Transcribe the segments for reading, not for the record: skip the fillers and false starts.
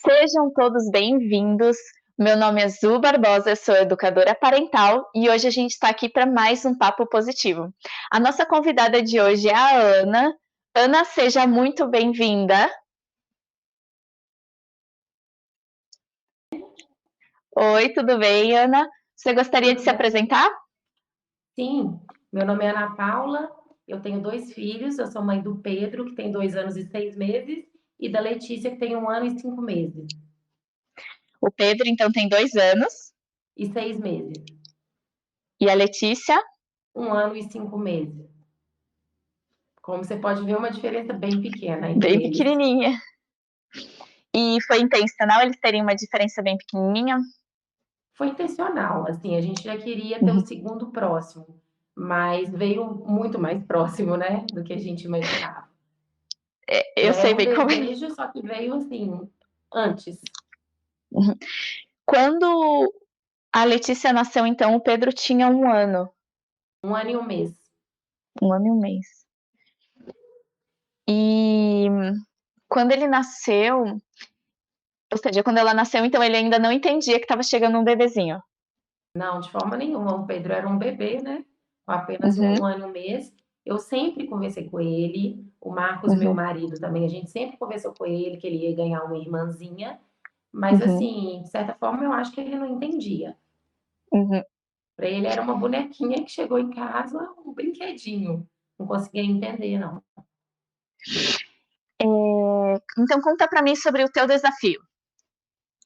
Sejam todos bem-vindos. Meu nome é Zu Barbosa, eu sou educadora parental e hoje a gente está aqui para mais um Papo Positivo. A nossa convidada de hoje é a Ana. Ana, seja muito bem-vinda. Oi, tudo bem, Ana? Você gostaria de Tudo se bem? apresentar? Sim, meu nome é Ana Paula, eu tenho 2 filhos, eu sou mãe do Pedro, que tem 2 anos e 6 meses, e da Letícia, que tem 1 ano e 5 meses. O Pedro, então, tem 2 anos E 6 meses. e a Letícia, 1 ano e 5 meses. Como você pode ver, uma diferença bem pequena entre bem eles. pequenininha. E foi intencional eles terem uma diferença bem pequenininha? Foi intencional, assim, a gente já queria ter o Uhum. segundo próximo, mas veio muito mais próximo, né, do que a gente imaginava. Eu Já sei era um bem como é. desejo, só que veio assim, antes. Uhum. Quando a Letícia nasceu, então, o Pedro tinha 1 ano. 1 ano e 1 mês. 1 ano e 1 mês. E quando ele nasceu, ou seja, quando ela nasceu, então ele ainda não entendia que estava chegando um bebezinho. Não, de forma nenhuma. O Pedro era um bebê, né? Com apenas um, Uhum, um ano e um mês. Eu sempre conversei com ele. O Marcos, meu uhum, marido, também, a gente sempre conversou com ele que ele ia ganhar uma irmãzinha. Mas, uhum, assim, de certa forma, eu acho que ele não entendia. uhum. Para ele era uma bonequinha que chegou em casa, um brinquedinho. Não conseguia entender, não. Então conta para mim sobre o teu desafio.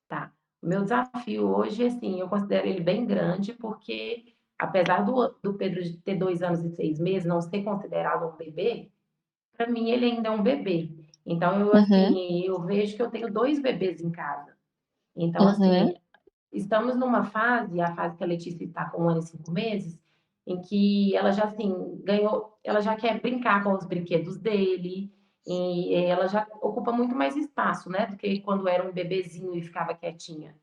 Tá. O meu desafio hoje, assim, eu considero ele bem grande, porque apesar do Pedro de ter 2 anos e 6 meses, não ser considerado um bebê, para mim ele ainda é um bebê. Então eu Uhum, assim, eu vejo que eu tenho 2 bebês em casa. Então uhum, assim, estamos numa fase, a fase que a Letícia está com 1 ano e 5 meses, em que ela já assim ganhou, ela já quer brincar com os brinquedos dele, e ela já ocupa muito mais espaço, né, do que quando era um bebezinho e ficava quietinha.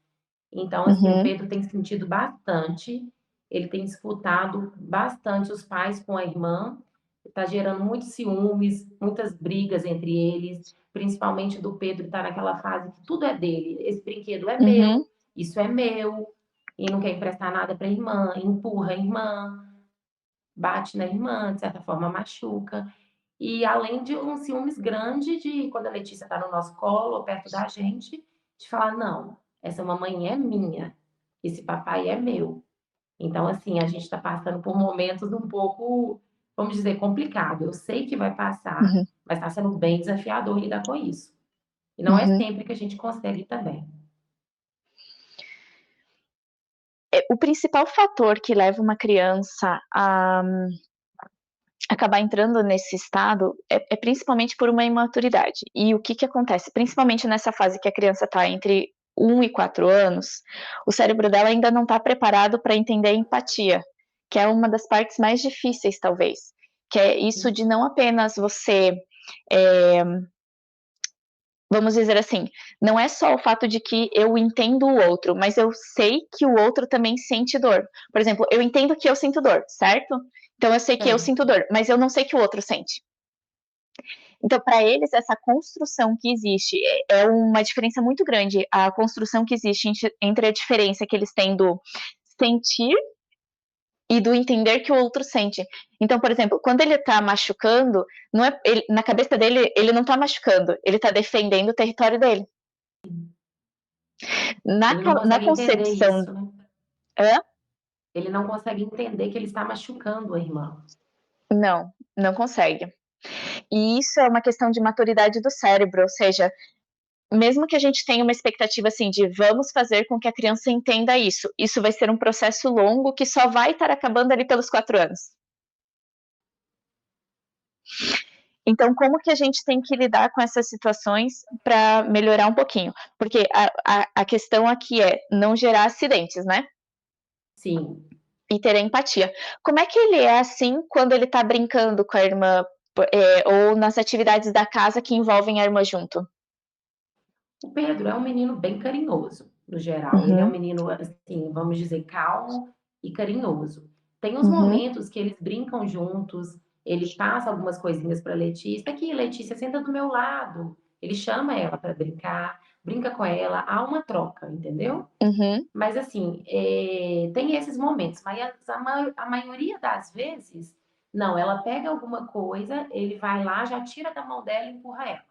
Então, assim, o uhum, Pedro tem sentido bastante, ele tem disputado bastante os pais com a irmã, está gerando muitos ciúmes, muitas brigas entre eles, principalmente do Pedro estar naquela fase que tudo é dele. Esse brinquedo é uhum, meu, isso é meu, e não quer emprestar nada para a irmã, empurra a irmã, bate na irmã, de certa forma machuca. E além de um ciúmes grande de quando a Letícia está no nosso colo, ou perto da gente, de falar: não, essa mamãe é minha, esse papai é meu. Então, assim, a gente está passando por momentos um pouco, vamos dizer, complicado. Eu sei que vai passar, uhum, mas está sendo bem desafiador lidar com isso. E não é uhum. sempre que a gente consegue também. O principal fator que leva uma criança a acabar entrando nesse estado é principalmente por uma imaturidade. E o que, que acontece? Principalmente nessa fase que a criança está entre 1 e 4 anos, o cérebro dela ainda não está preparado para entender a empatia, que é uma das partes mais difíceis, talvez. Que é isso de não apenas você. É, vamos dizer assim, não é só o fato de que eu entendo o outro, mas eu sei que o outro também sente dor. Por exemplo, eu entendo que eu sinto dor, certo? Então eu sei que eu sinto Certo. dor, mas eu não sei que o outro sente. Então, para eles, essa construção que existe é uma diferença muito grande. A construção que existe entre a diferença que eles têm do sentir e do entender que o outro sente. Então, por exemplo, quando ele tá machucando, não é, na cabeça dele, ele não tá machucando, ele tá defendendo o território dele. Na, Ele não na consegue entender concepção. isso, né? Hã? Ele não consegue entender que ele está machucando a irmã. Não, não consegue. E isso é uma questão de maturidade do cérebro, ou seja, mesmo que a gente tenha uma expectativa assim de vamos fazer com que a criança entenda isso, isso vai ser um processo longo que só vai estar acabando ali pelos 4 anos. Então, como que a gente tem que lidar com essas situações para melhorar um pouquinho? Porque a questão aqui é não gerar acidentes, né? Sim. E ter empatia. Como é que ele é assim quando ele tá brincando com a irmã, ou nas atividades da casa que envolvem a irmã junto? O Pedro é um menino bem carinhoso, no geral. Ele é um Uhum, menino, assim, vamos dizer, calmo e carinhoso. Tem os uhum, momentos que eles brincam juntos, ele passa algumas coisinhas para Letícia, aqui, Letícia, senta do meu lado. Ele chama ela para brincar, brinca com ela, há uma troca, entendeu? Uhum. Mas assim, tem esses momentos, mas a maioria das vezes, não, ela pega alguma coisa, ele vai lá, já tira da mão dela e empurra ela.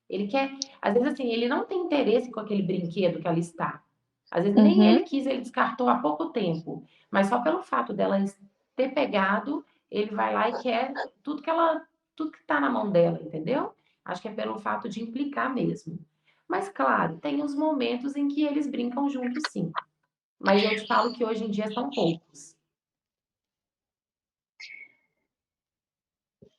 Ele quer, às vezes assim, ele não tem interesse com aquele brinquedo que ela está. Às vezes nem ele Uhum. quis, ele descartou há pouco tempo. Mas só pelo fato dela ter pegado, ele vai lá e quer tudo que está na mão dela, entendeu? Acho que é pelo fato de implicar mesmo. Mas claro, tem os momentos em que eles brincam juntos, sim. Mas eu te falo que hoje em dia são poucos.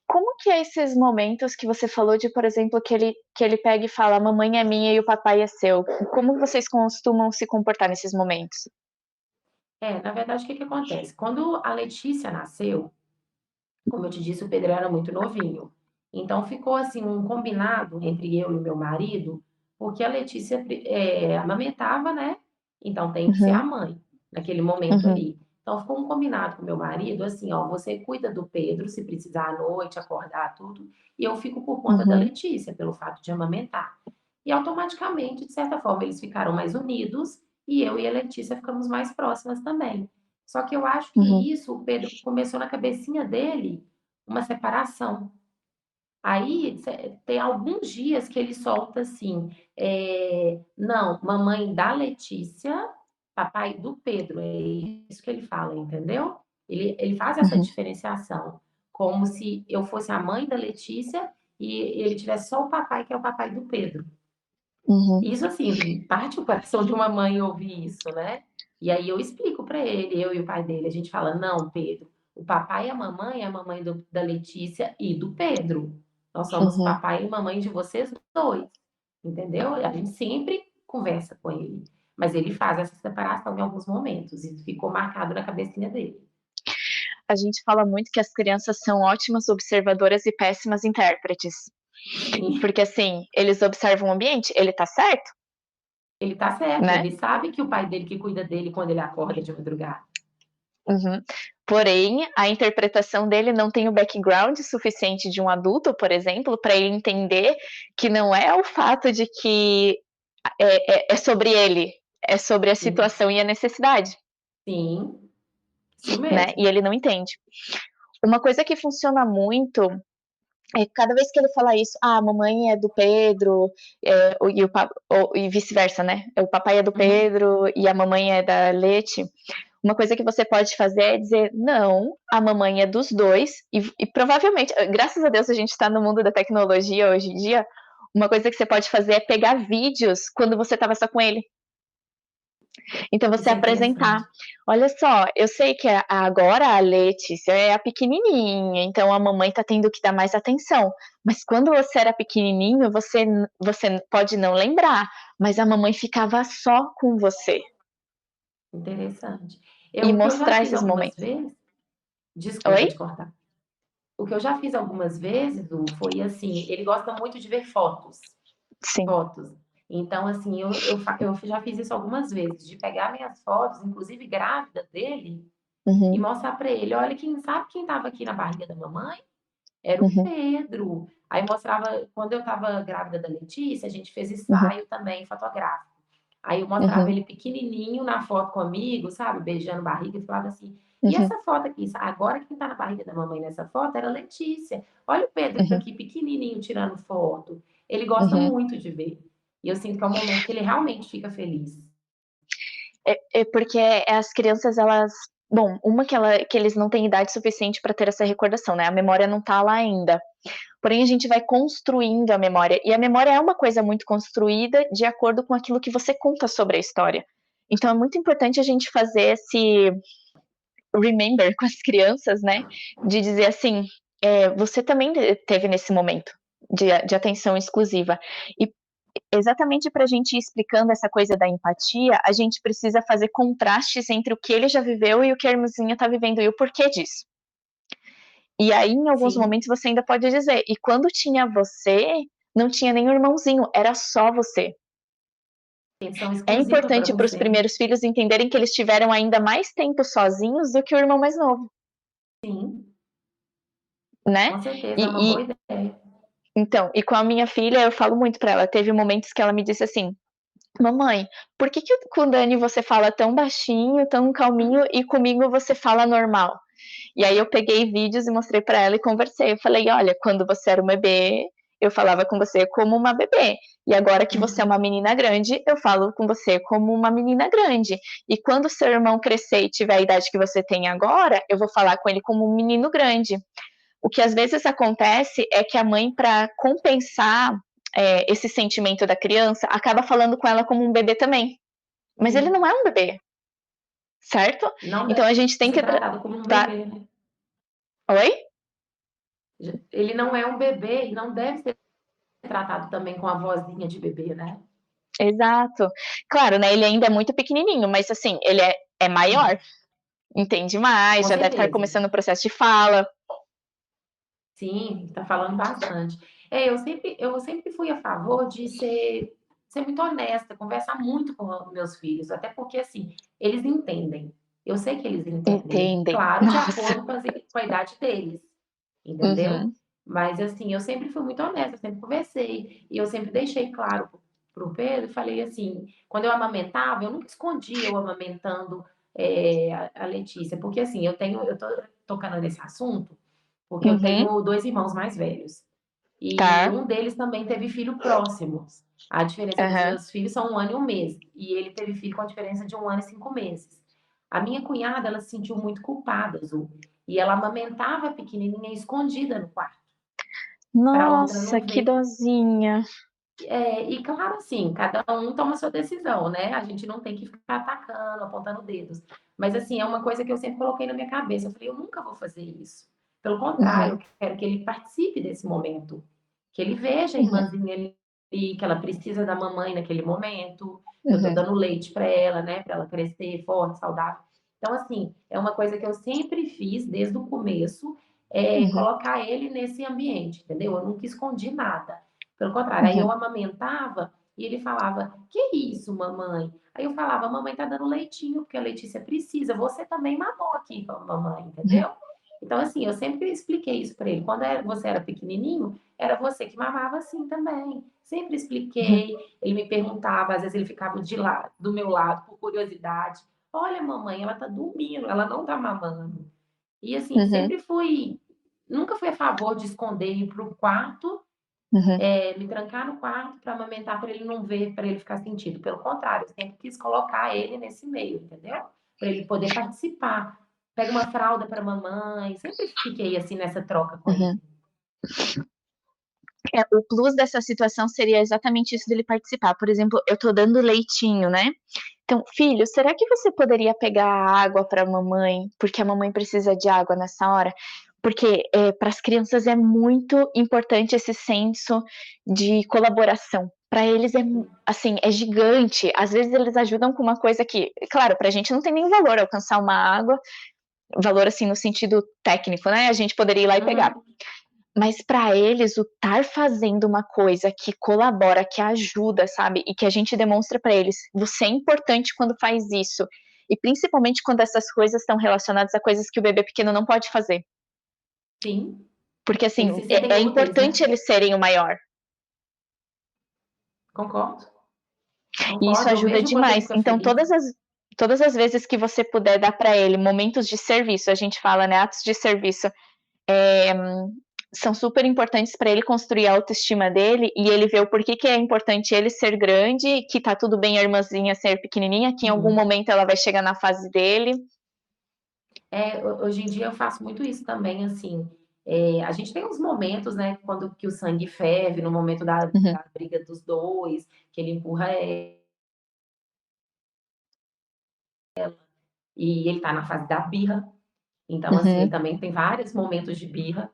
Como que é esses momentos que você falou de, por exemplo, que ele pega e fala: "A mamãe é minha e o papai é seu"? Como vocês costumam se comportar nesses momentos? Na verdade, o que que acontece? Quando a Letícia nasceu, como eu te disse, o Pedro era muito novinho. Então ficou assim um combinado entre eu e o meu marido, porque a Letícia amamentava, né? Então tem que ser a Uhum. mãe naquele momento Uhum. ali. Então ficou um combinado com o meu marido, assim, ó, você cuida do Pedro se precisar à noite, acordar tudo, e eu fico por conta da Uhum. Letícia, pelo fato de amamentar. E automaticamente, de certa forma, eles ficaram mais unidos e eu e a Letícia ficamos mais próximas também. Só que eu acho Uhum. que isso, o Pedro começou na cabecinha dele uma separação. Aí tem alguns dias que ele solta assim: não, mamãe da Letícia, papai do Pedro. É isso que ele fala, entendeu? Ele faz essa Uhum. diferenciação, como se eu fosse a mãe da Letícia e ele tivesse só o papai, que é o papai do Pedro. Uhum. Isso, assim, parte o coração de uma mãe ouvir isso, né? E aí eu explico para ele, eu e o pai dele, a gente fala: não, Pedro, o papai e a mamãe da Letícia e do Pedro. Nós somos Uhum. papai e mamãe de vocês dois, entendeu? A gente sempre conversa com ele, mas ele faz essa separação em alguns momentos e ficou marcado na cabecinha dele. A gente fala muito que as crianças são ótimas observadoras e péssimas intérpretes, Sim, porque, assim, eles observam o ambiente, ele tá certo, ele tá certo, né? ele sabe que o pai dele que cuida dele quando ele acorda de madrugada. Uhum. Porém, a interpretação dele não tem o background suficiente de um adulto, por exemplo, para ele entender que não é o fato de que é sobre ele, é sobre a Sim, situação e a necessidade, sim, isso né? mesmo. E ele não entende. Uma coisa que funciona muito é cada vez que ele fala isso, a mamãe é do Pedro, e vice-versa, né? O papai é do Uhum. Pedro e a mamãe é da Leti. Uma coisa que você pode fazer é dizer: não, a mamãe é dos dois, e provavelmente, graças a Deus, a gente está no mundo da tecnologia hoje em dia. Uma coisa que você pode fazer é pegar vídeos quando você estava só com ele. Então você Isso é apresentar: interessante. olha só, eu sei que agora a Letícia é a pequenininha, então a mamãe está tendo que dar mais atenção. Mas quando você era pequenininho, você pode não lembrar, mas a mamãe ficava só com você. Interessante. E O que eu já mostrar fiz esses algumas momentos. vezes, desculpa Oi? te cortar. O que eu já fiz algumas vezes, Lu, foi assim, ele gosta muito de ver fotos, Sim. fotos. Então, assim, eu já fiz isso algumas vezes, de pegar minhas fotos, inclusive grávida dele, e Uhum. mostrar para ele, olha, quem sabe quem estava aqui na barriga da mamãe? Era o Uhum. Pedro. Aí mostrava, quando eu estava grávida da Letícia, a gente fez Uhum. ensaio também fotográfico. Aí eu mostrava Uhum. ele pequenininho na foto comigo, sabe, beijando barriga, e falava assim: e Uhum. essa foto aqui? Agora quem tá na barriga da mamãe nessa foto era a Letícia. Olha o Pedro Uhum. aqui pequenininho tirando foto. Ele gosta Uhum. muito de ver. E eu sinto que é um momento que ele realmente fica feliz. É porque as crianças, elas. Bom, uma que eles não têm idade suficiente para ter essa recordação, né? A memória não tá lá ainda. Porém, a gente vai construindo a memória. E a memória é uma coisa muito construída de acordo com aquilo que você conta sobre a história. Então, é muito importante a gente fazer esse remember com as crianças, né? De dizer assim: você também teve nesse momento de atenção exclusiva. E exatamente para a gente ir explicando essa coisa da empatia, a gente precisa fazer contrastes entre o que ele já viveu e o que a irmãzinha está vivendo e o porquê disso. E aí, em alguns Sim, momentos, você ainda pode dizer: e quando tinha você, não tinha nem o irmãozinho, era só você. atenção É exclusiva para importante para os você, né? primeiros filhos entenderem que eles tiveram ainda mais tempo sozinhos do que o irmão mais novo, Sim, né? com certeza, é uma E, boa e ideia. Então, e com a minha filha eu falo muito pra ela, teve momentos que ela me disse assim: "Mamãe, por que com o Dani você fala tão baixinho, tão calminho e comigo você fala normal?". E aí eu peguei vídeos e mostrei pra ela e conversei. Eu falei: "Olha, quando você era um bebê, eu falava com você como uma bebê. E agora que você é uma Uhum. menina grande, eu falo com você como uma menina grande. E quando seu irmão crescer e tiver a idade que você tem agora, eu vou falar com ele como um menino grande". O que às vezes acontece é que a mãe, para compensar esse sentimento da criança, acaba falando com ela como um bebê também. Mas ele Sim. não é um bebê, certo? Não Então deve a gente tem ser que. tratado como um Tá. bebê, né? Oi? Ele não é um bebê e não deve ser tratado também com a vozinha de bebê, né? Exato. Claro, né? Ele ainda é muito pequenininho, mas assim, ele é maior, Uhum. entende mais, Com já deve estar certeza. começando o processo de fala. Sim, está falando bastante. Eu sempre fui a favor de ser muito honesta, conversar muito com os meus filhos, até porque, assim, eles entendem. Eu sei que eles entendem, Entendem. claro, de Nossa. acordo com a idade deles, entendeu? Uhum, Mas, assim, eu sempre fui muito honesta, eu sempre conversei, e eu sempre deixei claro para o Pedro, falei assim, quando eu amamentava, eu nunca escondia eu amamentando a Letícia, porque, assim, eu tô tocando nesse assunto, porque eu uhum, tenho 2 irmãos mais velhos. E tá. um deles também teve filho próximos. A diferença dos Aham, meus filhos são 1 ano e 1 mês. E ele teve filho com a diferença de 1 ano e 5 meses. A minha cunhada, ela se sentiu muito culpada, Zu. E ela amamentava a pequenininha escondida no quarto, para a outra nossa, não que ver. dozinha. E claro, assim, cada um toma a sua decisão, né? A gente não tem que ficar atacando, apontando dedos. Mas, assim, é uma coisa que eu sempre coloquei na minha cabeça. Eu falei, eu nunca vou fazer isso. Pelo contrário, Uhum, eu quero que ele participe desse momento. Que ele veja a uhum, irmãzinha ali, que ela precisa da mamãe naquele momento, que eu tô uhum, dando leite para ela, né? Para ela crescer forte, saudável. Então, assim, é uma coisa que eu sempre fiz desde o começo, uhum, colocar ele nesse ambiente, entendeu? Eu nunca escondi nada. Pelo contrário, aí eu uhum, amamentava e ele falava: "Que isso, mamãe?". Aí eu falava: "Mamãe tá dando leitinho, porque a Letícia precisa. Você também mamou aqui com a mamãe", uhum, entendeu? Então, assim, eu sempre expliquei isso para ele. Quando você era pequenininho, era você que mamava assim também. Sempre uhum, expliquei. Ele me perguntava, às vezes ele ficava de lado, do meu lado, por curiosidade. Olha, mamãe, ela tá dormindo, ela não tá mamando. E assim, uhum, sempre fui, nunca fui a favor de esconder ir para o quarto, uhum, me trancar no quarto para amamentar, para ele não ver, para ele ficar sentido. Pelo contrário, eu sempre quis colocar ele nesse meio, entendeu? Para ele poder participar. Pega uma fralda para mamãe, sempre fiquei assim nessa troca com ele. uhum. O plus dessa situação seria exatamente isso dele participar. Por exemplo, eu tô dando leitinho, né? Então, filho, será que você poderia pegar água para a mamãe, porque a mamãe precisa de água nessa hora? Porque para as crianças é muito importante esse senso de colaboração. Para eles é assim, é gigante. Às vezes eles ajudam com uma coisa que, claro, para a gente não tem nenhum valor alcançar uma água, valor assim no sentido técnico, né? A gente poderia ir lá e pegar. Uhum. Mas para eles, o estar fazendo uma coisa que colabora, que ajuda, sabe? E que a gente demonstra para eles, você é importante quando faz isso. E principalmente quando essas coisas estão relacionadas a coisas que o bebê pequeno não pode fazer. Sim, Porque eles assim, se é sentem úteis, importante né? eles serem o maior. Concordo, E isso concordo. Eu ajuda vejo o quanto ele demais. fica Então, feliz. todas as vezes que você puder dar para ele momentos de serviço, a gente fala, né, atos de serviço, é, são super importantes para ele construir a autoestima dele e ele ver o porquê que é importante ele ser grande, que tá tudo bem a irmãzinha ser pequenininha, que em algum Uhum. momento ela vai chegar na fase dele. Hoje em dia eu faço muito isso também, assim. A gente tem uns momentos, né, quando que o sangue ferve, no momento da, Uhum, da briga dos dois, que ele empurra ela, e ele tá na fase da birra. Então, assim, ele uhum, também tem vários momentos de birra.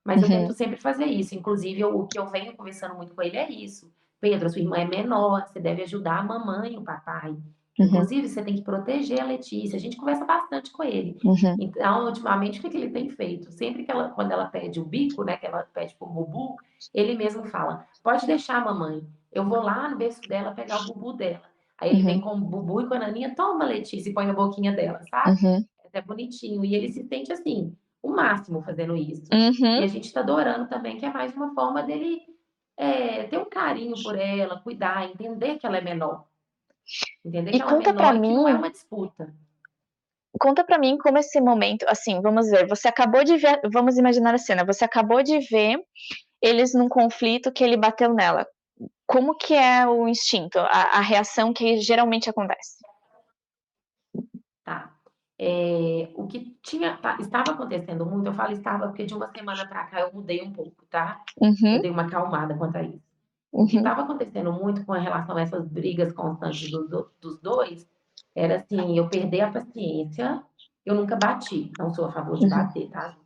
Mas eu tento uhum, sempre fazer isso. Inclusive, o que eu venho conversando muito com ele é isso. Pedro, a sua irmã é menor, você deve ajudar a mamãe e o papai. uhum, Inclusive, você tem que proteger a Letícia. A gente conversa bastante com ele. uhum, Então, ultimamente, o que que ele tem feito? Sempre que ela, quando ela pede o bico, né, que ela pede pro bubu, ele mesmo fala: pode deixar, mamãe. Eu vou lá no berço dela pegar o bubu dela. Aí ele vem uhum, com o bubu e com a naninha, toma, Letícia, e põe na boquinha dela, sabe? uhum, É até bonitinho. E ele se sente assim, o máximo fazendo isso. E Uhum. a gente tá adorando também, que é mais uma forma dele, ter um carinho por ela, cuidar, entender que ela é menor. Entender E que ela é menor e que não é uma disputa. conta pra mim como esse momento, assim, vamos ver, você acabou de ver, vamos imaginar a cena, você acabou de ver eles num conflito que ele bateu nela. Como que é o instinto, a reação que geralmente acontece? Tá. O que estava acontecendo muito, eu falo estava porque de uma semana para cá eu mudei um pouco, tá? Eu Uhum, dei uma acalmada quanto a isso. O que uhum, estava acontecendo muito com relação a essas brigas constantes dos dois, era assim, eu perder a paciência, eu nunca bati, não sou a favor de uhum, bater, tá?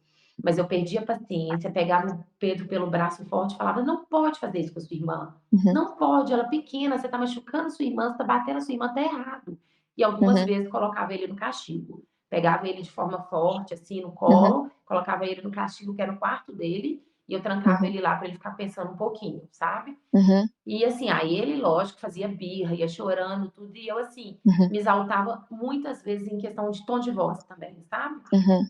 Mas eu perdi a paciência, pegava o Pedro pelo braço forte e falava: não pode fazer isso com a sua irmã. uhum, Não pode, ela é pequena, você está machucando sua irmã, você está batendo a sua irmã, tá errado. E algumas uhum, vezes colocava ele no castigo. Pegava ele de forma forte, assim, no uhum, colo, colocava ele no castigo, que era o quarto dele, e eu trancava uhum, ele lá para ele ficar pensando um pouquinho, sabe? uhum, E assim, aí ele, lógico, fazia birra, ia chorando, tudo, e eu, assim, uhum, me exaltava muitas vezes em questão de tom de voz também, sabe? uhum,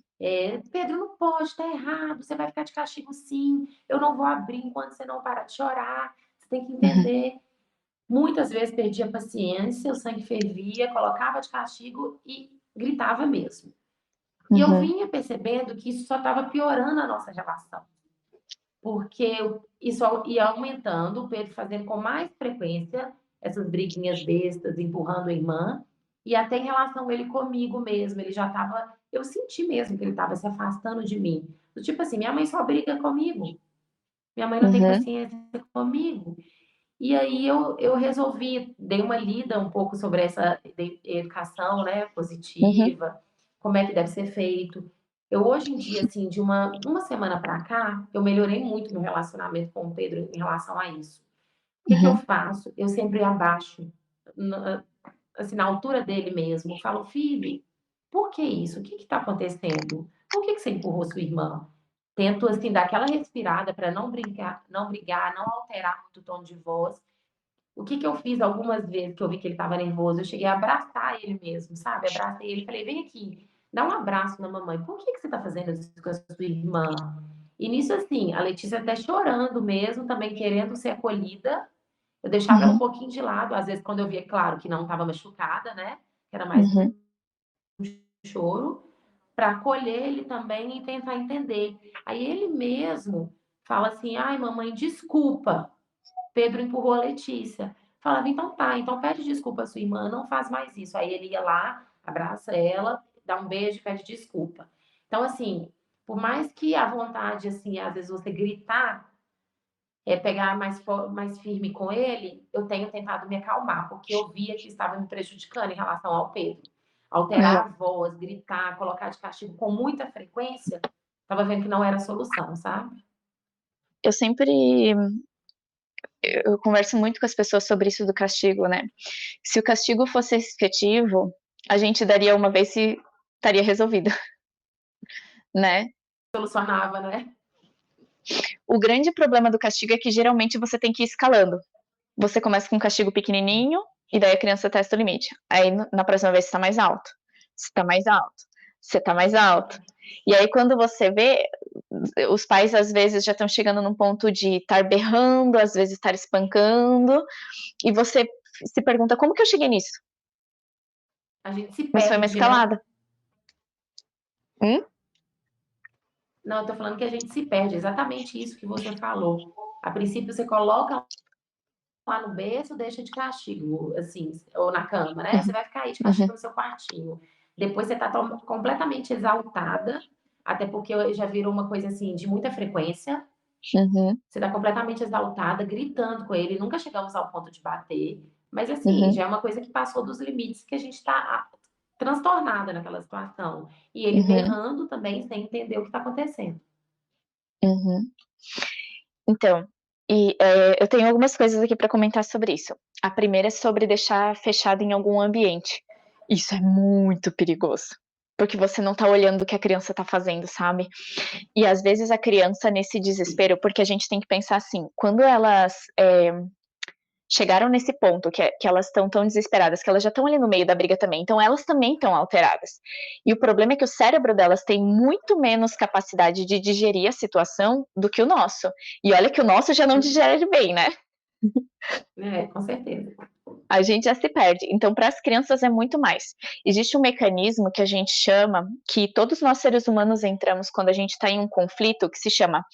Pedro, não pode, tá errado, você vai ficar de castigo sim, eu não vou abrir enquanto você não parar de chorar, você tem que uhum, entender. Muitas vezes perdia a paciência, o sangue fervia, colocava de castigo e gritava mesmo. E eu uhum, vinha percebendo que isso só estava piorando a nossa relação, porque isso ia aumentando, o Pedro fazendo com mais frequência essas briguinhas bestas, empurrando a irmã, e até em relação a ele comigo mesmo, ele já estava, eu senti mesmo que ele estava se afastando de mim. Do tipo assim, minha mãe só briga comigo, minha mãe não tem uhum, paciência comigo. E aí eu resolvi, dei uma lida um pouco sobre essa educação, né, uhum, positiva, como é que deve ser feito. Eu hoje em dia, assim, de uma semana para cá, eu melhorei muito meu relacionamento com o Pedro em relação a isso. O que que eu uhum, faço? Eu sempre abaixo, assim, na altura dele mesmo, falo: "Filho, por que isso? O que está acontecendo? Por que você empurrou sua irmã?" Tento, assim, dar aquela respirada para não brincar, não brigar, não alterar muito o tom de voz. O que que eu fiz algumas vezes que eu vi que ele estava nervoso, eu cheguei a abraçar ele mesmo, sabe? Abracei ele e falei: "Vem aqui, dá um abraço na mamãe. Por que que você está fazendo isso com a sua irmã?" E nisso, assim, a Letícia até chorando mesmo, também querendo ser acolhida. Eu deixava ela um uhum, pouquinho de lado, às vezes quando eu via, claro, que não estava machucada, né? Que era mais uhum, um choro, para acolher ele também e tentar entender. Aí ele mesmo fala assim: "Ai, mamãe, desculpa." Pedro empurrou a Letícia. Falava: "Então tá, então pede desculpa à sua irmã, não faz mais isso." Aí ele ia lá, abraça ela, dá um beijo e pede desculpa. Então, assim, por mais que a vontade, assim, às vezes você gritar, pegar mais firme com ele, eu tenho tentado me acalmar, porque eu via que estava me prejudicando em relação ao Pedro. Alterar a uhum. voz, gritar, colocar de castigo com muita frequência, estava vendo que não era a solução, sabe? Eu sempre eu converso muito com as pessoas sobre isso do castigo, né. Se o castigo fosse efetivo, a gente daria uma vez e estaria resolvido, né. Solucionava, né? O grande problema do castigo é que geralmente você tem que ir escalando. Você começa com um castigo pequenininho, e daí a criança testa o limite. Aí na próxima vez você tá mais alto, você tá mais alto, você tá mais alto. E aí quando você vê, os pais às vezes já estão chegando num ponto de estar berrando, às vezes estar espancando, e você se pergunta: "Como que eu cheguei nisso?". A gente se Mas foi uma perde, né? escalada. Hum? Não, eu tô falando que a gente se perde, exatamente isso que você falou. A princípio você coloca lá no berço, deixa de castigo, assim, ou na cama, né? Você Uhum, vai ficar aí de castigo uhum, no seu quartinho. Depois você tá completamente exaltada, até porque já virou uma coisa assim de muita frequência. uhum, Você tá completamente exaltada, gritando com ele, nunca chegamos ao ponto de bater, mas assim, uhum, já é uma coisa que passou dos limites que a gente tá transtornada naquela situação. E ele uhum, berrando também sem entender o que tá acontecendo. uhum. Então, eu tenho algumas coisas aqui para comentar sobre isso. A primeira é sobre deixar fechado em algum ambiente. Isso é muito perigoso, porque você não tá olhando o que a criança tá fazendo, sabe. E às vezes a criança nesse desespero, porque a gente tem que pensar assim, quando elas, chegaram nesse ponto que elas estão tão desesperadas, que elas já estão ali no meio da briga também, então elas também estão alteradas. E o problema é que o cérebro delas tem muito menos capacidade de digerir a situação do que o nosso. E olha que o nosso já não digere bem, né? Com certeza. A gente já se perde. Então, para as crianças é muito mais. Existe um mecanismo que a gente chama, que todos nós seres humanos entramos quando a gente está em um conflito, que se chama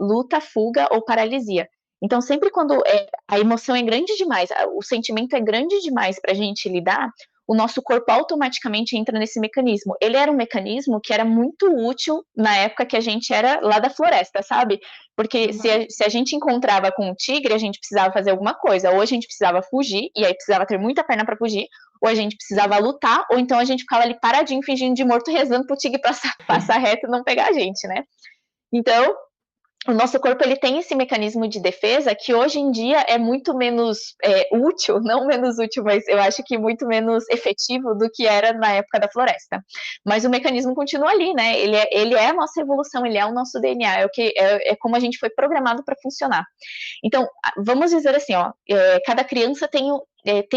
luta, fuga ou paralisia. Então, sempre quando a emoção é grande demais, o sentimento é grande demais para a gente lidar, o nosso corpo automaticamente entra nesse mecanismo. Ele era um mecanismo que era muito útil na época que a gente era lá da floresta, sabe? Porque se a gente encontrava com um tigre, a gente precisava fazer alguma coisa. Ou a gente precisava fugir, e aí precisava ter muita perna para fugir, ou a gente precisava lutar, ou então a gente ficava ali paradinho, fingindo de morto, rezando pro tigre passar reto e não pegar a gente, né? Então, o nosso corpo ele tem esse mecanismo de defesa que hoje em dia é muito menos útil, não menos útil, mas eu acho que muito menos efetivo do que era na época da floresta. Mas o mecanismo continua ali, né? Ele é a nossa evolução, ele é o nosso DNA, é como a gente foi programado para funcionar. Então, vamos dizer assim, ó, cada criança tem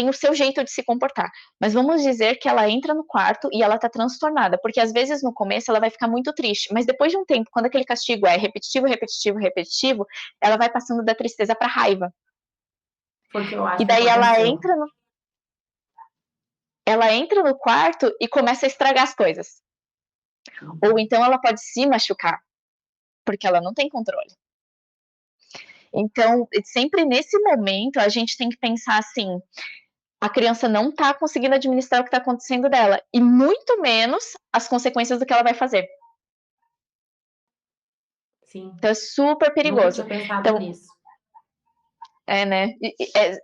o seu jeito de se comportar, mas vamos dizer que ela entra no quarto e ela tá transtornada, porque às vezes no começo ela vai ficar muito triste, mas depois de um tempo, quando aquele castigo é repetitivo, repetitivo, repetitivo, ela vai passando da tristeza para raiva. Porque eu acho E que daí aconteceu. ela entra no quarto e começa a estragar as coisas. Ou então ela pode se machucar, porque ela não tem controle. Então, sempre nesse momento, a gente tem que pensar assim: a criança não está conseguindo administrar o que está acontecendo dela, e muito menos as consequências do que ela vai fazer. Sim. Então, é super Nunca perigoso. tinha pensado Então, nisso. né?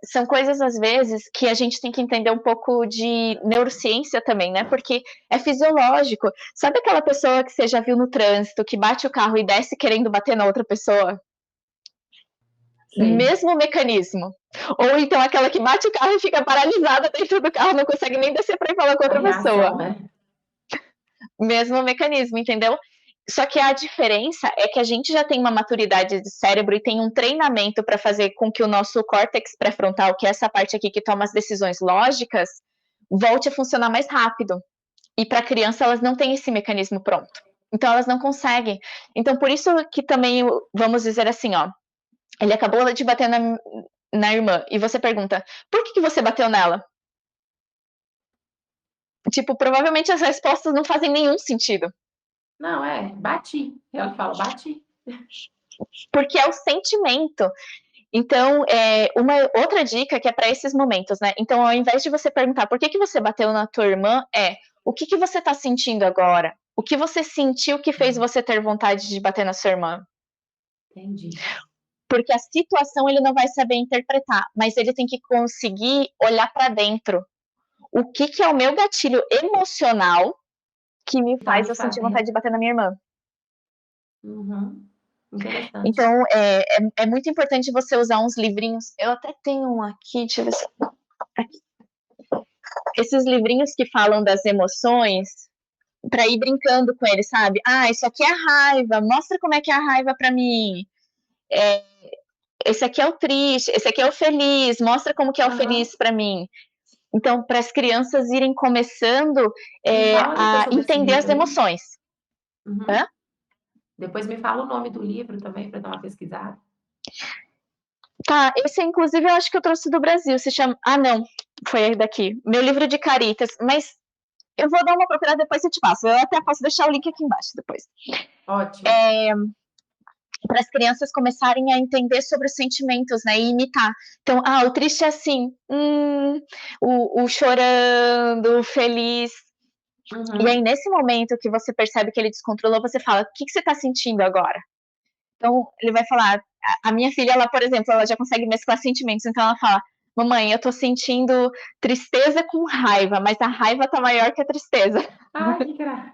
São coisas, às vezes, que a gente tem que entender um pouco de neurociência também, né? Porque é fisiológico. Sabe aquela pessoa que você já viu no trânsito, que bate o carro e desce querendo bater na outra pessoa? Sei. Mesmo mecanismo. Ou então aquela que bate o carro e fica paralisada dentro do carro, não consegue nem descer para ir falar com A outra pessoa. reação, né? Mesmo mecanismo, entendeu? Só que a diferença é que a gente já tem uma maturidade de cérebro e tem um treinamento para fazer com que o nosso córtex pré-frontal, que é essa parte aqui que toma as decisões lógicas, volte a funcionar mais rápido. E para criança elas não têm esse mecanismo pronto. Então elas não conseguem. Então por isso que também, vamos dizer assim, ó, ele acabou de bater na irmã e você pergunta: "Por que você bateu nela?" Tipo, provavelmente as respostas não fazem nenhum sentido. Não, bati. Ela fala, bati. Porque é o sentimento. Então, uma outra dica que é para esses momentos, né? Então, ao invés de você perguntar por que você bateu na tua irmã, o que você está sentindo agora? O que você sentiu que fez você ter vontade de bater na sua irmã? Entendi. Porque a situação ele não vai saber interpretar, mas ele tem que conseguir olhar para dentro. O que é o meu gatilho emocional que me Tá faz me eu sentir vontade fazendo. de bater na minha irmã? Uhum. Interessante. Então, é muito importante você usar uns livrinhos. Eu até tenho um aqui, deixa eu ver se. Aqui. Esses livrinhos que falam das emoções, para ir brincando com eles, sabe? Ah, isso aqui é a raiva, mostra como é que é a raiva para mim. Esse aqui é o triste, esse aqui é o feliz, mostra como que é o Aham. feliz para mim. Então, para as crianças irem começando Me fala depois a sobre esse entender as livro aí. emoções. Uhum. Hã? Depois me fala o nome do livro também para dar uma pesquisada. Tá, esse inclusive eu acho que eu trouxe do Brasil, se chama. Ah, não, foi daqui. Meu livro de caritas, mas eu vou dar uma procurada depois e te passo. Eu até posso deixar o link aqui embaixo depois. Ótimo. Para as crianças começarem a entender sobre os sentimentos, né, e imitar. Então, o triste é assim, o chorando, o feliz. E aí, Uhum. nesse momento que você percebe que ele descontrolou, você fala: o que você está sentindo agora? Então, ele vai falar: a minha filha, ela, por exemplo, ela já consegue mesclar sentimentos, então ela fala: mamãe, eu tô sentindo tristeza com raiva, mas a raiva tá maior que a tristeza. Ai, que graça.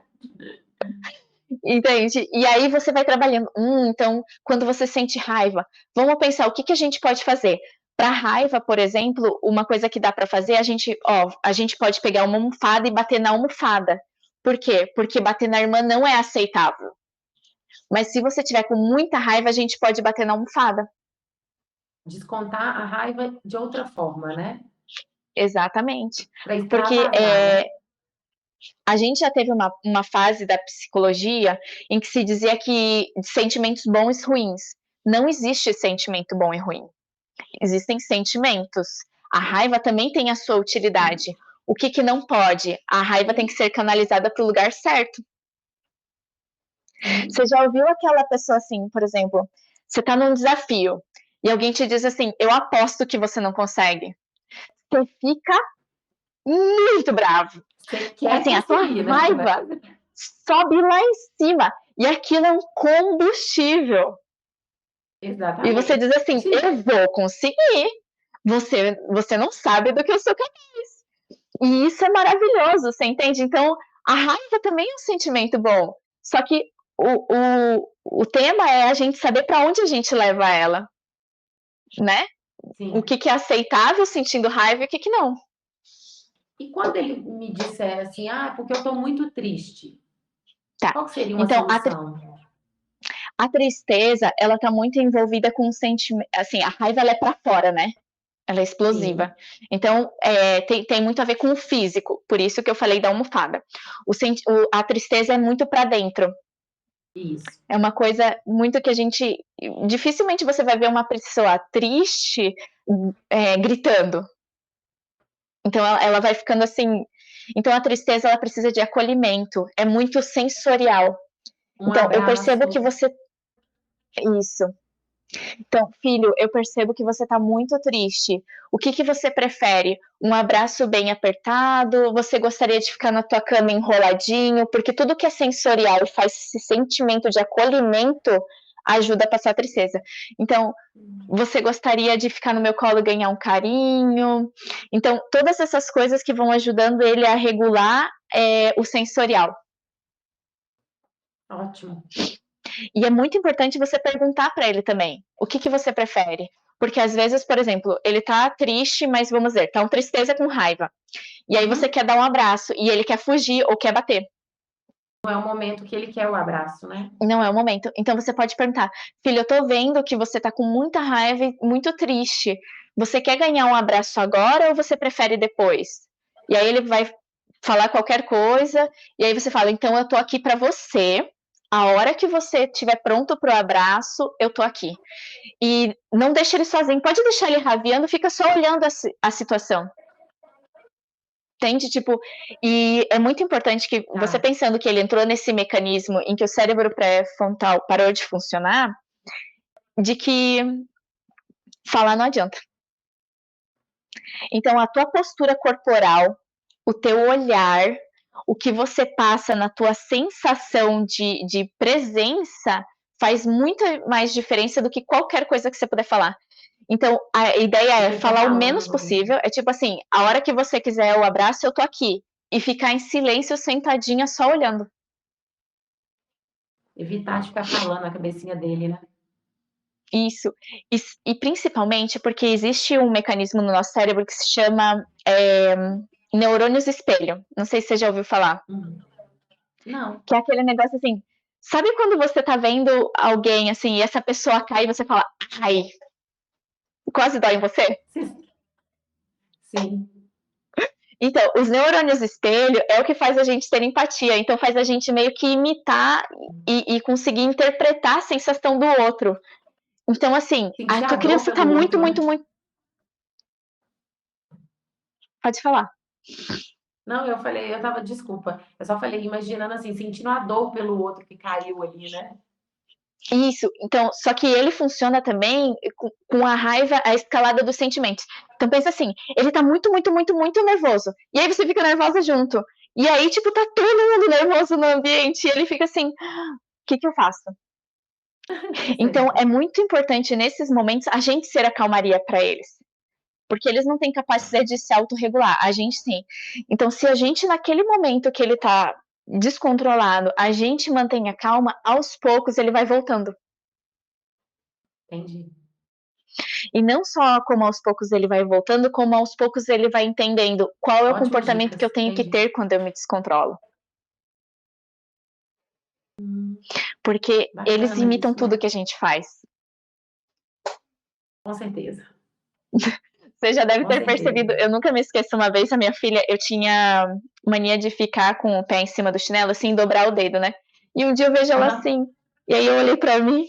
Entende? E aí você vai trabalhando. Então, quando você sente raiva, vamos pensar o que a gente pode fazer. Para raiva, por exemplo, uma coisa que dá para fazer, a gente pode pegar uma almofada e bater na almofada. Por quê? Porque bater na irmã não é aceitável. Mas se você tiver com muita raiva, a gente pode bater na almofada. descontar a raiva de outra forma, né? Exatamente. Para Porque extravasar, né? a gente já teve uma fase da psicologia em que se dizia que sentimentos bons e ruins. Não existe sentimento bom e ruim. Existem sentimentos. A raiva também tem a sua utilidade. O que não pode? A raiva tem que ser canalizada para o lugar certo. Você Sim. já ouviu aquela pessoa assim, por exemplo, você está num desafio e alguém te diz assim, eu aposto que você não consegue. Você fica muito bravo. Você quer Assim, a tua conseguir, né? Você vai raiva fazer. sobe lá em cima. E aquilo é um combustível. E você diz assim, Exatamente. eu vou conseguir. Você não sabe do que eu sou capaz. E isso é maravilhoso, você entende? Então, a raiva também é um sentimento bom. Só que o tema é a gente saber para onde a gente leva ela, né? O Sim. que é aceitável sentindo raiva e o que não. E quando ele me disser assim, ah, porque eu estou muito triste, Tá. qual que seria uma Então, solução? a tristeza, ela tá muito envolvida com o sentimento. Assim, a raiva ela é para fora, né? Ela é explosiva. Sim, Então, tem muito a ver com o físico, por isso que eu falei da almofada. A tristeza é muito para dentro. isso. É uma coisa muito que a gente. Dificilmente você vai ver uma pessoa triste gritando. Então, ela vai ficando assim. Então, a tristeza ela precisa de acolhimento, é muito sensorial. Um Então, eu percebo que abraço, você. Isso. Então, filho, eu percebo que você está muito triste. O que você prefere? Um abraço bem apertado? Você gostaria de ficar na tua cama enroladinho? Porque tudo que é sensorial e faz esse sentimento de acolhimento ajuda a passar a tristeza. Então, você gostaria de ficar no meu colo e ganhar um carinho? Então, todas essas coisas que vão ajudando ele a regular o sensorial. ótimo. E é muito importante você perguntar para ele também, o que você prefere? Porque às vezes, por exemplo, ele tá triste, mas vamos dizer, tá uma tristeza com raiva. E aí você Uhum. quer dar um abraço e ele quer fugir ou quer bater. Não é o momento que ele quer o abraço, né? Não é o momento. Então você pode perguntar: filho, eu tô vendo que você tá com muita raiva e muito triste. Você quer ganhar um abraço agora ou você prefere depois? E aí ele vai falar qualquer coisa, e aí você fala: então eu tô aqui para você. A hora que você estiver pronto pro abraço, eu tô aqui. E não deixa ele sozinho, pode deixar ele raviando, fica só olhando a situação. Entende? Tipo, e é muito importante que você Tá. pensando que ele entrou nesse mecanismo em que o cérebro pré-frontal parou de funcionar, de que falar não adianta. Então, a tua postura corporal, o teu olhar, o que você passa na tua sensação de presença faz muito mais diferença do que qualquer coisa que você puder falar. Então, a ideia O é que ele tá falar o menos falando, né? possível. É tipo assim, a hora que você quiser o abraço, eu tô aqui. E ficar em silêncio, sentadinha, só olhando. Evitar de ficar falando na cabecinha dele, né? Isso. E principalmente porque existe um mecanismo no nosso cérebro que se chama neurônios espelho. Não sei se você já ouviu falar. Uhum. Não. Que é aquele negócio assim. Sabe quando você tá vendo alguém assim e essa pessoa cai e você fala, ai, quase dói em você? Sim, Então, os neurônios espelho é o que faz a gente ter empatia. Então, faz a gente meio que imitar e conseguir interpretar a sensação do outro. Então, assim, a sentir a tua dor criança tá pelo muito, outro, né? muito, muito. Pode falar. Não, eu falei, eu tava, desculpa, eu só falei, imaginando assim, sentindo a dor pelo outro que caiu ali, né? Isso, então, só que ele funciona também com a raiva, a escalada dos sentimentos. Então pensa assim, ele tá muito, muito, muito, muito nervoso. E aí você fica nervosa junto. E aí, tipo, tá todo mundo nervoso no ambiente. E ele fica assim, o que eu faço? Então Sei. é muito importante nesses momentos a gente ser a calmaria para eles. Porque eles não têm capacidade de se autorregular, a gente sim. Então, se a gente, naquele momento que ele tá descontrolado, a gente mantém a calma, aos poucos ele vai voltando. Entendi. E não só como aos poucos ele vai voltando, como aos poucos ele vai entendendo qual é o Ótimas comportamento que eu dicas, tenho que entendi. ter quando eu me descontrolo. Hum, Porque eles bacana imitam isso, tudo né? que a gente faz. Com certeza, Você já deve com ter certeza. percebido, eu nunca me esqueço, uma vez a minha filha, eu tinha mania de ficar com o pé em cima do chinelo, assim, dobrar o dedo, né. E um dia eu vejo ela Aham. assim, e aí eu olhei pra mim,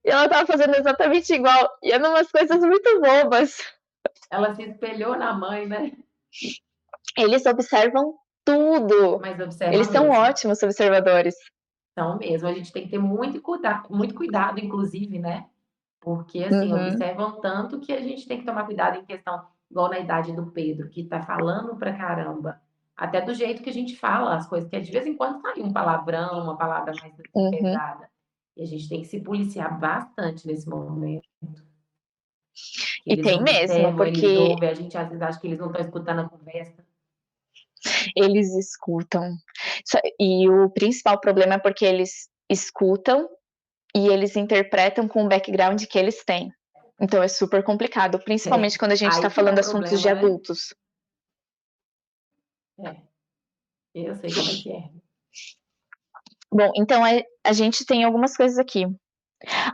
e ela estava fazendo exatamente igual, e eram umas coisas muito bobas. Ela se espelhou na mãe, né, Eles observam tudo, mas observa eles são mesmo. ótimos observadores. Então mesmo, a gente tem que ter muito cuidado inclusive, né, porque, assim, Uhum, observam tanto que a gente tem que tomar cuidado em questão igual na idade do Pedro, que tá falando pra caramba, até do jeito que a gente fala as coisas, que de vez em quando sai um palavrão, uma palavra mais, assim, uhum. pesada, e a gente tem que se policiar bastante nesse momento, que E eles tem mesmo, observam, eles porque ouvem, a gente às vezes acha que eles não estão escutando a conversa. eles escutam. E o principal problema é porque eles escutam e eles interpretam com o background que eles têm. Então é super complicado, principalmente quando a gente está Aí que é o falando assuntos de problema, né. adultos. É, eu sei como é que é. Bom, então a gente tem algumas coisas aqui.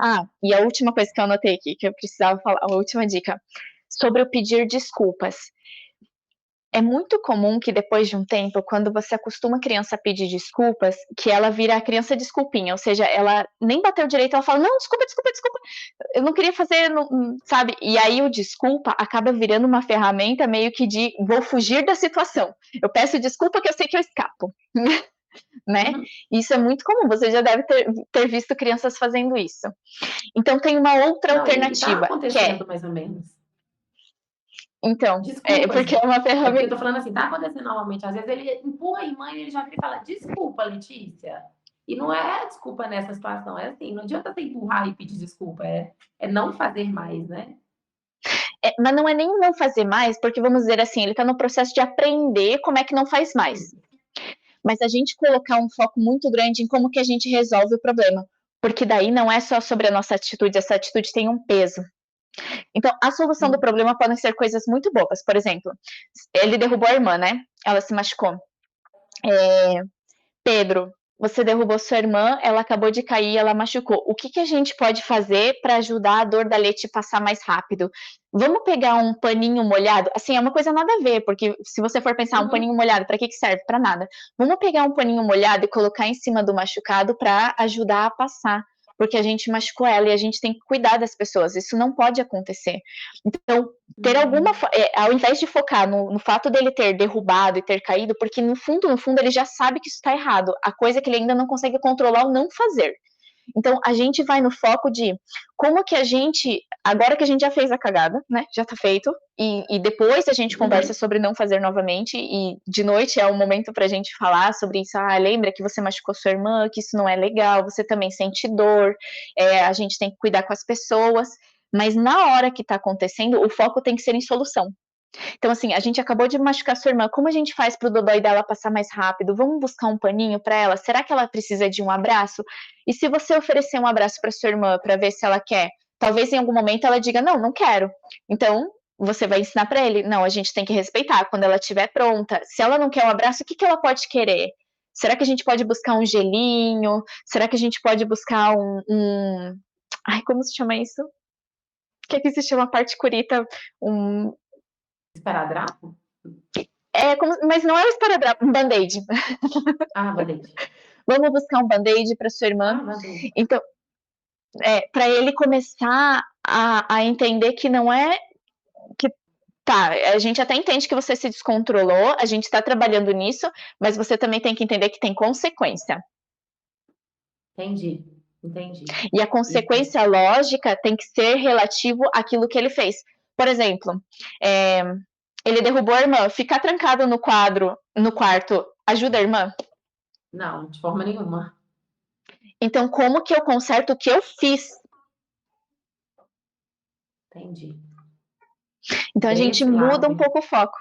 Ah, e a última coisa que eu anotei aqui, que eu precisava falar, a última dica, sobre o pedir desculpas. É muito comum que depois de um tempo, quando você acostuma a criança a pedir desculpas, que ela vira a criança desculpinha, ou seja, ela nem bateu direito, ela fala: "Não, desculpa, desculpa, desculpa, eu não queria fazer, sabe?". E aí o desculpa acaba virando uma ferramenta meio que de vou fugir da situação. Eu peço desculpa que eu sei que eu escapo, né. Uhum. Isso é muito comum, você já deve ter visto crianças fazendo isso. Então tem uma outra Não, e tá alternativa, que é acontecendo mais ou menos. então, Desculpas. porque é uma É porque eu ferramenta. tô falando assim, tá acontecendo normalmente, às vezes ele empurra a irmã e ele já vira e fala: "Desculpa, Letícia". E não é desculpa nessa situação, é assim, não adianta você empurrar e pedir desculpa, é não fazer mais, né. Mas não é nem não fazer mais, porque vamos dizer assim, ele está no processo de aprender como é que não faz mais. Hum, Mas a gente colocar um foco muito grande em como que a gente resolve o problema, porque daí não é só sobre a nossa atitude, essa atitude tem um peso. Então, a solução do sim. problema podem ser coisas muito bobas. Por exemplo, ele derrubou a irmã, né? Ela se machucou. Pedro, você derrubou sua irmã, ela acabou de cair, ela machucou. O que que a gente pode fazer para ajudar a dor da Leti passar mais rápido? Vamos pegar um paninho molhado? Assim, é uma coisa nada a ver, porque se você for pensar, um Uhum. paninho molhado, para que serve? Para nada. Vamos pegar um paninho molhado e colocar em cima do machucado para ajudar a passar, porque a gente machucou ela e a gente tem que cuidar das pessoas. Isso não pode acontecer. Então, ter alguma, Hum. ao invés de focar no fato dele ter derrubado e ter caído, porque no fundo ele já sabe que isso está errado. A coisa é que ele ainda não consegue controlar o não fazer. Então a gente vai no foco de como que a gente, agora que a gente já fez a cagada, né? Já tá feito, e depois a gente conversa Uhum. sobre não fazer novamente, e de noite é o momento pra gente falar sobre isso. Ah, lembra que você machucou sua irmã, que isso não é legal, você também sente dor, a gente tem que cuidar com as pessoas, mas na hora que tá acontecendo, o foco tem que ser em solução. Então, assim, a gente acabou de machucar sua irmã, como a gente faz para o dodói dela passar mais rápido? Vamos buscar um paninho para ela? Será que ela precisa de um abraço? E se você oferecer um abraço para sua irmã para ver se ela quer, talvez em algum momento ela diga: "Não, não quero". Então, você vai ensinar para ele: "Não, a gente tem que respeitar quando ela estiver pronta. Se ela não quer um abraço, o que que ela pode querer? Será que a gente pode buscar um gelinho? Será que a gente pode buscar ai, como se chama isso? Que aqui se chama particurita, um Esparadrapo? mas não é o esparadrapo, um band-aid. Ah, band-aid. Vamos buscar um band-aid para sua irmã. Ah, band-aid. Então, para ele começar a entender que não é que tá, a gente até entende que você se descontrolou, a gente está trabalhando nisso, mas você também tem que entender que tem consequência. Entendi, entendi. E a E consequência lógica tem que ser relativo àquilo que ele fez. Por exemplo, é, ele derrubou a irmã, ficar trancado no quarto, ajuda a irmã? não, de forma nenhuma. Então, como que eu conserto o que eu fiz? Entendi. Então, a gente Desse muda lado. um pouco o foco.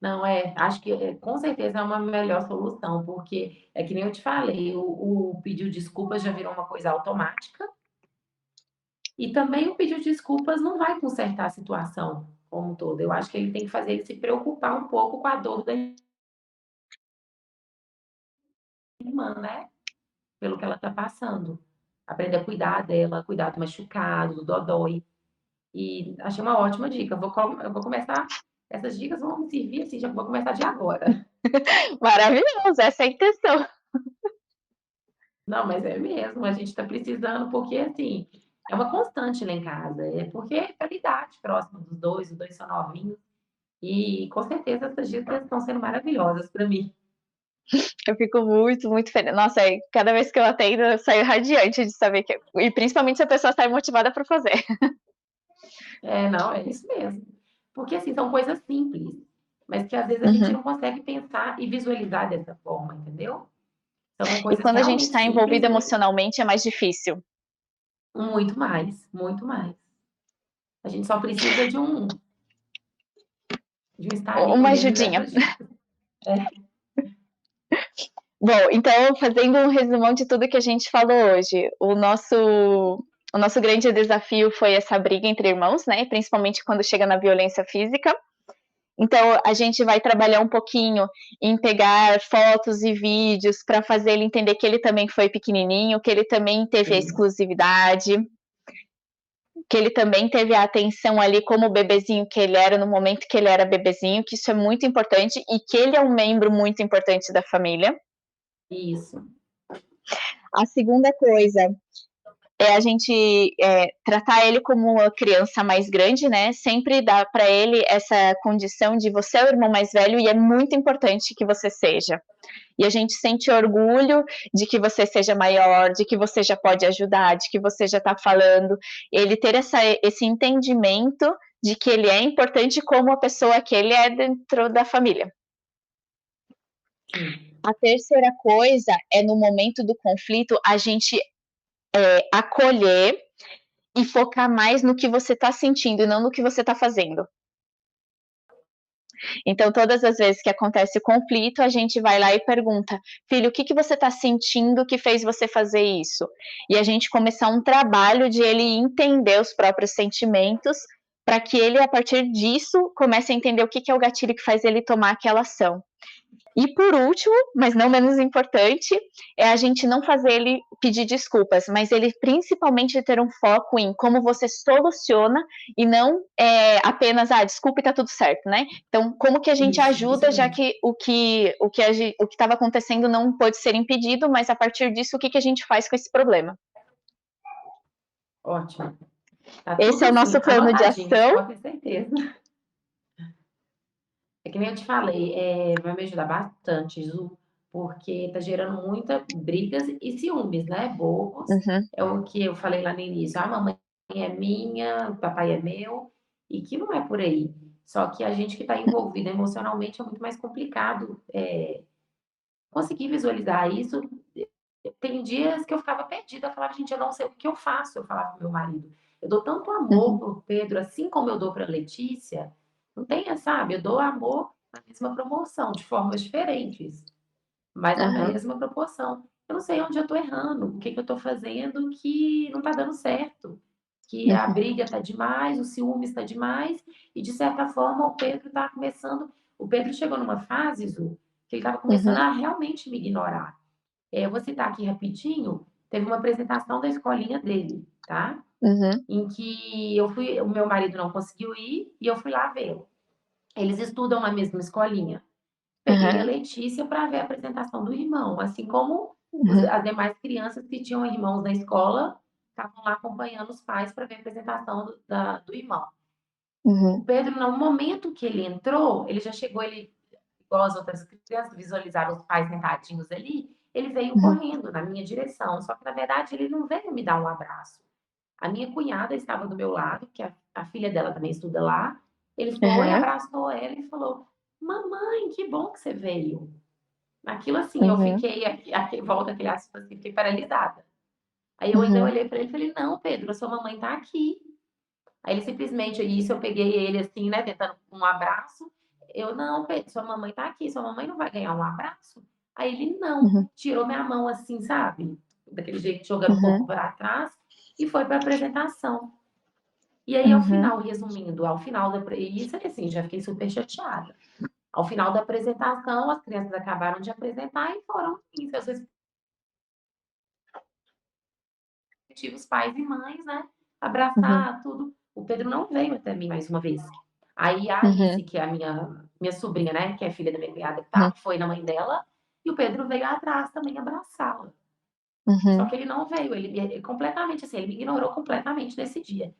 Não, acho que, com certeza é uma melhor solução, porque é que nem eu te falei, o pedir desculpas já virou uma coisa automática, e também o pedir desculpas não vai consertar a situação como um todo. Eu acho que ele tem que fazer ele se preocupar um pouco com a dor da irmã, né, pelo que ela está passando. Aprender a cuidar dela, cuidar do machucado, do dodói. E achei uma ótima dica. Eu vou começar, essas dicas vão me servir assim, já vou começar de agora. Maravilhoso, essa é a intenção. Não, mas é mesmo, a gente está precisando, porque assim, é uma constante lá em casa, é porque é pela idade próxima dos dois, os dois são novinhos, e com certeza essas dicas estão sendo maravilhosas para mim. Eu fico muito, muito feliz. Nossa, cada vez que eu atendo, eu saio radiante de saber que. E principalmente se a pessoa sai motivada para fazer. É, não, é isso mesmo. Porque assim, são coisas simples, mas que às vezes a gente Uhum. não consegue pensar e visualizar dessa forma, entendeu? São E coisas quando a gente realmente está simples envolvido e emocionalmente é mais difícil. muito mais, muito mais. A gente só precisa de um estalinho Uma mesmo ajudinha. dessas dicas. É, Bom, então, fazendo um resumão de tudo que a gente falou hoje, o nosso grande desafio foi essa briga entre irmãos, né? Principalmente quando chega na violência física. Então, a gente vai trabalhar um pouquinho em pegar fotos e vídeos para fazer ele entender que ele também foi pequenininho, que ele também teve a sim, exclusividade, que ele também teve a atenção ali como bebezinho que ele era no momento que ele era bebezinho, que isso é muito importante e que ele é um membro muito importante da família. isso. A segunda coisa é a gente tratar ele como uma criança mais grande, né? Sempre dar para ele essa condição de você é o irmão mais velho e é muito importante que você seja. E a gente sente orgulho de que você seja maior, de que você já pode ajudar, de que você já está falando. Ele ter esse entendimento de que ele é importante como a pessoa que ele é dentro da família. Sim, A terceira coisa é no momento do conflito a gente acolher e focar mais no que você está sentindo e não no que você está fazendo. Então, todas as vezes que acontece o conflito, a gente vai lá e pergunta: filho, o que, que você está sentindo que fez você fazer isso? E a gente começar um trabalho de ele entender os próprios sentimentos, para que ele, a partir disso, comece a entender o que, que é o gatilho que faz ele tomar aquela ação. E por último, mas não menos importante, é a gente não fazer ele pedir desculpas, mas ele principalmente ter um foco em como você soluciona e não apenas, desculpa e tá tudo certo, né? Então, como que a gente isso ajuda, já mesmo. que o que estava acontecendo não pode ser impedido, mas a partir disso, o que, que a gente faz com esse problema? Ótimo. Tá Esse é o tudo nosso sim, plano de anotadinho, você ação. pode ter certeza. É que nem eu te falei, vai me ajudar bastante, Zu, porque tá gerando muita brigas e ciúmes, né? Bobos. Uhum, É o que eu falei lá no início. A mamãe é minha, o papai é meu, e que não é por aí. Só que a gente que está envolvida emocionalmente é muito mais complicado conseguir visualizar isso. Tem dias que eu ficava perdida, eu falava, gente, eu não sei o que eu faço, eu falava pro meu marido. Eu dou tanto amor uhum, pro Pedro, assim como eu dou pra Letícia, não tem, sabe? Eu dou amor na mesma proporção, de formas diferentes, mas na uhum, mesma proporção. Eu não sei onde eu tô errando, o que que eu tô fazendo que não tá dando certo, que a uhum, briga tá demais, o ciúme está demais, e de certa forma o Pedro tá começando. O Pedro chegou numa fase, Zu, que ele estava começando uhum, a realmente me ignorar. Eu vou citar aqui rapidinho, teve uma apresentação da escolinha dele, tá? uhum, Em que eu fui, o meu marido não conseguiu ir e eu fui lá vê-lo. Eles estudam na mesma escolinha. Peguei a uhum, Letícia para ver a apresentação do irmão, assim como uhum, as demais crianças que tinham irmãos na escola estavam lá acompanhando os pais para ver a apresentação do irmão. O uhum, Pedro, no momento que ele entrou, ele já chegou, ele igual as outras crianças visualizaram os pais sentadinhos ali, ele veio uhum, correndo na minha direção. Só que, na verdade, ele não veio me dar um abraço. A minha cunhada estava do meu lado, que a filha dela também estuda lá. Ele foi, uhum, abraçou ela e falou: Mamãe, que bom que você veio. Aquilo assim, eu uhum, fiquei, volta aquele assunto assim, fiquei paralisada. Aí eu ainda uhum, olhei para ele e falei: Não, Pedro, a sua mamãe está aqui. Aí ele simplesmente, isso eu peguei ele assim, né, tentando um abraço. Eu, não, Pedro, sua mamãe tá aqui, sua mamãe não vai ganhar um abraço? Aí ele, não, uhum, tirou minha mão assim, sabe? Daquele jeito, jogando o corpo uhum, para trás, e foi para a apresentação. E aí, ao uhum, final, resumindo, ao final da. Isso assim, já fiquei super chateada. Ao final da apresentação, as crianças acabaram de apresentar e foram em seus respectivos pais e mães, né? uhum. Abraçar, tudo. o Pedro não veio até mim mais uma vez. Aí a Alice, Uhum. que é a minha sobrinha, né, que é filha da minha cunhada, Uhum. tá, foi na mãe dela, e o Pedro veio atrás também abraçá-la. Só Uhum. que ele não veio, ele completamente assim, ele me ignorou completamente nesse dia.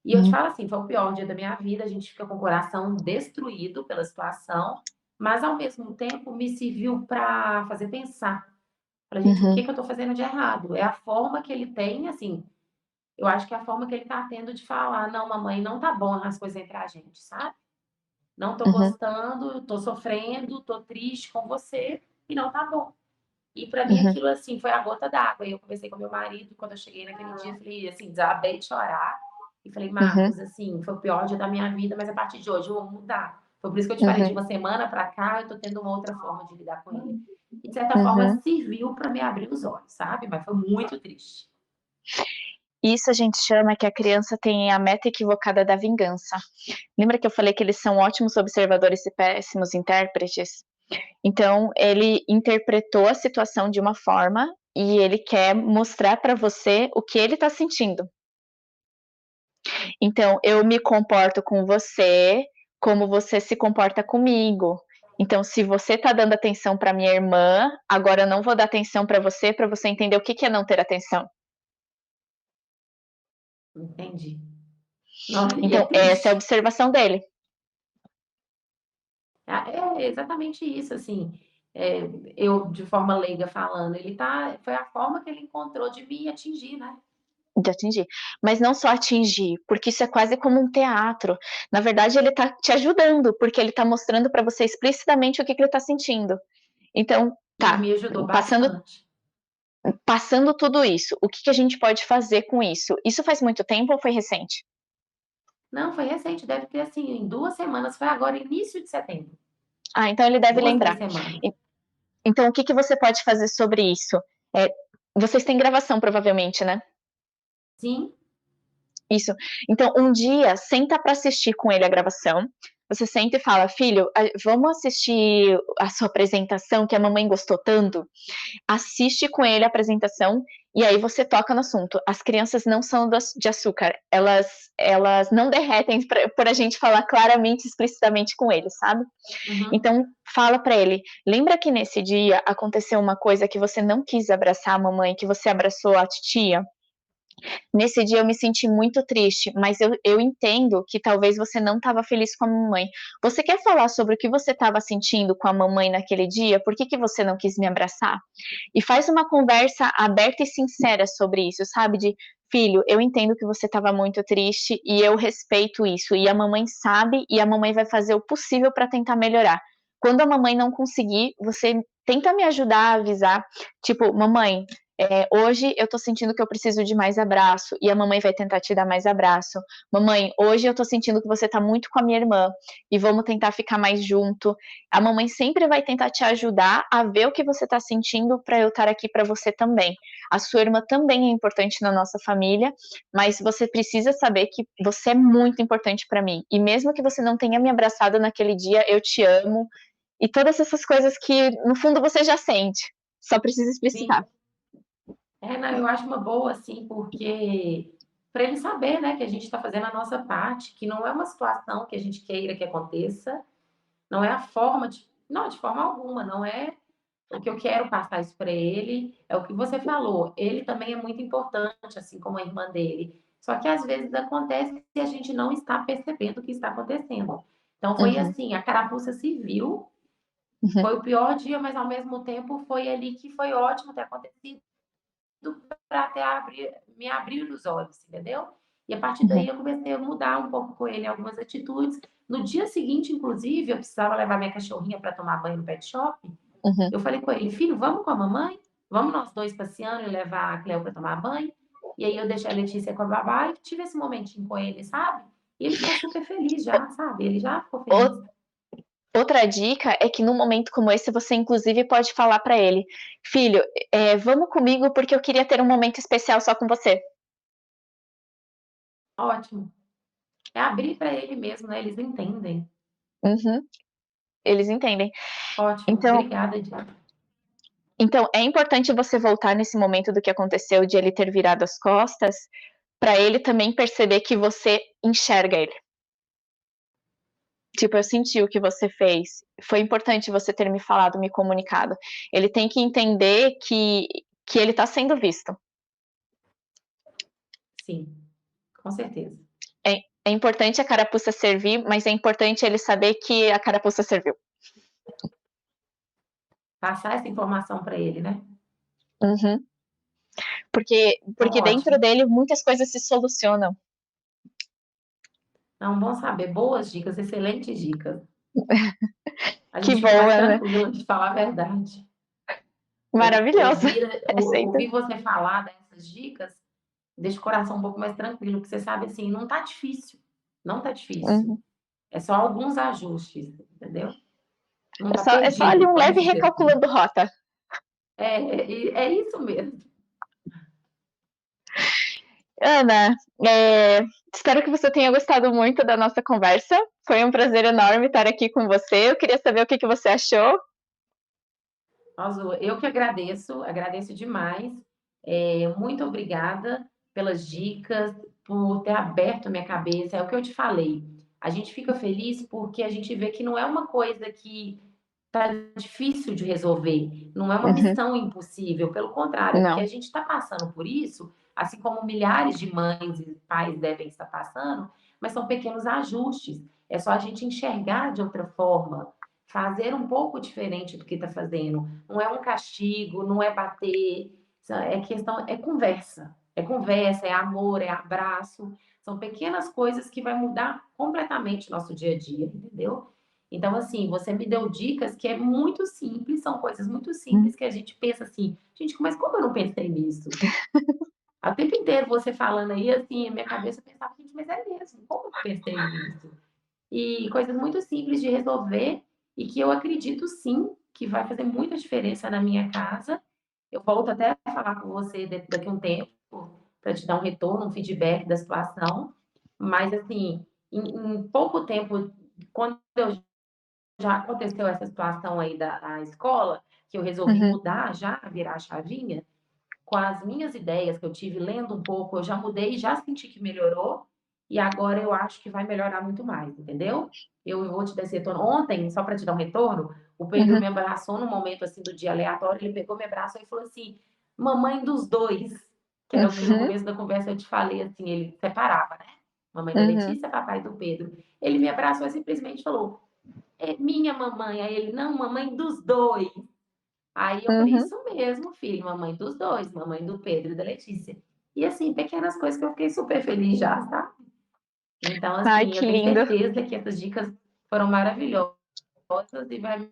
E eu te Uhum. falo assim, foi o pior dia da minha vida, a gente fica com o coração destruído pela situação, mas ao mesmo tempo me serviu para fazer pensar, para gente, o que Uhum. que eu tô fazendo de errado? É a forma que ele tem, assim, eu acho que é a forma que ele tá tendo de falar, não, mamãe, não tá bom as coisas entre a gente, sabe? Não tô Uhum. gostando, tô sofrendo, tô triste com você e não tá bom. E para mim Uhum. aquilo assim foi a gota d'água. E eu conversei com meu marido quando eu cheguei naquele dia, falei assim, desabei de chorar e falei, Uhum. Marcos, assim, foi o pior dia da minha vida, mas a partir de hoje eu vou mudar. Foi por isso que eu te falei de Uhum. uma semana para cá, eu tô tendo uma outra forma de lidar com ele. E de certa forma Uhum. serviu para me abrir os olhos, sabe? Mas foi muito triste. Isso a gente chama que a criança tem a meta equivocada da vingança. Lembra que eu falei que eles são ótimos observadores e péssimos intérpretes? Então, ele interpretou a situação de uma forma e ele quer mostrar para você o que ele está sentindo. Então, eu me comporto com você como você se comporta comigo. Então, se você está dando atenção para minha irmã, agora eu não vou dar atenção para você entender o que que é não ter atenção. Entendi. Não, e é Então, essa é a triste. observação dele. É exatamente isso, assim. É, eu, de forma leiga falando, ele tá. Foi a forma que ele encontrou de me atingir, né? De atingir. Mas não só atingir, porque isso é quase como um teatro. Na verdade, ele está te ajudando, porque ele está mostrando para você explicitamente o que, que ele está sentindo. Então, E tá, me ajudou passando, bastante. passando tudo isso, o que, que a gente pode fazer com isso? Isso faz muito tempo ou foi recente? Não, foi recente, deve ter assim, em 2 semanas, foi agora, início de setembro. Ah, então ele deve 2, 3 lembrar. semanas. Então, o que, que você pode fazer sobre isso? É, vocês têm gravação, provavelmente, né? Sim, Isso. Então, um dia, senta para assistir com ele a gravação. Você senta e fala, filho, vamos assistir a sua apresentação, que a mamãe gostou tanto. Assiste com ele a apresentação e aí você toca no assunto. As crianças não são de açúcar, elas não derretem por a gente falar claramente, explicitamente com eles, sabe? uhum, Então, fala para ele, lembra que nesse dia aconteceu uma coisa que você não quis abraçar a mamãe, que você abraçou a titia? Nesse dia eu me senti muito triste, mas eu entendo que talvez você não estava feliz com a mamãe. Você quer falar sobre o que você estava sentindo com a mamãe naquele dia? Por que, que você não quis me abraçar? E faz uma conversa aberta e sincera sobre isso, sabe? De filho, eu entendo que você estava muito triste e eu respeito isso. E a mamãe sabe e a mamãe vai fazer o possível para tentar melhorar. Quando a mamãe não conseguir, você tenta me ajudar a avisar, tipo, mamãe, hoje eu tô sentindo que eu preciso de mais abraço, e a mamãe vai tentar te dar mais abraço. Mamãe, hoje eu tô sentindo que você tá muito com a minha irmã, e vamos tentar ficar mais junto. A mamãe sempre vai tentar te ajudar a ver o que você tá sentindo para eu estar aqui para você também. A sua irmã também é importante na nossa família, mas você precisa saber que você é muito importante para mim. E mesmo que você não tenha me abraçado naquele dia, eu te amo. E todas essas coisas que no fundo você já sente. Só precisa explicitar. sim. É, não, eu acho uma boa, assim, porque para ele saber, né, que a gente está fazendo a nossa parte, que não é uma situação que a gente queira que aconteça, não é a forma de. Não, de forma alguma, não é o que eu quero passar isso para ele. É o que você falou. Ele também é muito importante, assim como a irmã dele. Só que às vezes acontece e a gente não está percebendo o que está acontecendo. Então foi Uhum, assim, a carapuça se viu, uhum, foi o pior dia, mas ao mesmo tempo foi ali que foi ótimo ter acontecido para até me abrir os olhos, entendeu? E a partir daí uhum, eu comecei a mudar um pouco com ele algumas atitudes. No dia seguinte, inclusive, eu precisava levar minha cachorrinha para tomar banho no pet shop. uhum. Eu falei com ele, filho, vamos com a mamãe? Vamos nós dois passeando e levar a Cleo para tomar banho? E aí eu deixei a Letícia com a babá e tive esse momentinho com ele, sabe? E ele ficou super feliz já, sabe? Ele já ficou feliz. Outra dica é que num momento como esse você inclusive pode falar para ele, filho, vamos comigo porque eu queria ter um momento especial só com você. Ótimo. É abrir para ele mesmo, né? Eles entendem. Uhum, eles entendem. Ótimo. Então, Obrigada, Diana. então é importante você voltar nesse momento do que aconteceu de ele ter virado as costas para ele também perceber que você enxerga ele. Tipo, eu senti o que você fez. Foi importante você ter me falado, me comunicado. Ele tem que entender que ele tá sendo visto. Sim, com certeza. É importante a carapuça servir, mas é importante ele saber que a carapuça serviu. Passar essa informação para ele, né? Uhum. Porque dentro Ótimo. dele muitas coisas se solucionam. Não, bom saber. Boas dicas, excelentes dicas. A Que gente fica mais boa, né? tranquila de falar a verdade. Maravilhosa. Aceita. Ouvir você falar dessas dicas deixa o coração um pouco mais tranquilo, porque você sabe assim, não tá difícil. Não tá difícil. Uhum. É só alguns ajustes, entendeu? Não tá É só ali perdido, um vamos leve dizer assim. recalculando rota. É isso mesmo. Ana, espero que você tenha gostado muito da nossa conversa. Foi um prazer enorme estar aqui com você. Eu queria saber o que você achou. Azul, eu que agradeço demais. Muito obrigada pelas dicas, por ter aberto a minha cabeça. É o que eu te falei. A gente fica feliz porque a gente vê que não é uma coisa que tá difícil de resolver, não é uma Uhum. missão impossível, pelo contrário, é porque a Não, gente está passando por isso, assim como milhares de mães e pais devem estar passando, mas são pequenos ajustes. É só a gente enxergar de outra forma, fazer um pouco diferente do que está fazendo. Não é um castigo, não é bater, é questão, é conversa, é amor, é abraço. São pequenas coisas que vai mudar completamente o nosso dia a dia, entendeu? Então, assim, você me deu dicas que é muito simples, são coisas muito simples que a gente pensa assim, gente, mas como eu não pensei nisso? O tempo inteiro você falando aí, assim, a minha cabeça pensava, gente, mas é mesmo, como eu pensei nisso? E coisas muito simples de resolver e que eu acredito sim que vai fazer muita diferença na minha casa. Eu volto até a falar com você daqui a um tempo para te dar um retorno, um feedback da situação, mas assim, em pouco tempo, quando eu já aconteceu essa situação aí da escola, que eu resolvi uhum. mudar já, virar a chavinha, com as minhas ideias que eu tive lendo um pouco, eu já mudei, já senti que melhorou, e agora eu acho que vai melhorar muito mais, entendeu? Eu vou te dar esse retorno. Ontem, só para te dar um retorno, o Pedro Uhum. me abraçou num momento assim do dia aleatório, ele pegou, me abraçou e falou assim: mamãe dos dois, que era o que no Uhum. começo da conversa eu te falei assim, ele separava, né? Mamãe da Uhum. Letícia, papai do Pedro. Ele me abraçou e simplesmente falou: é minha mamãe. Aí ele, não, mamãe dos dois. Aí eu falei, Uhum. isso mesmo, filho, mamãe dos dois, mamãe do Pedro e da Letícia. E assim, pequenas coisas que eu fiquei super feliz já, sabe? Então, Ai, assim, que eu tenho lindo. certeza que essas dicas foram maravilhosas e vai me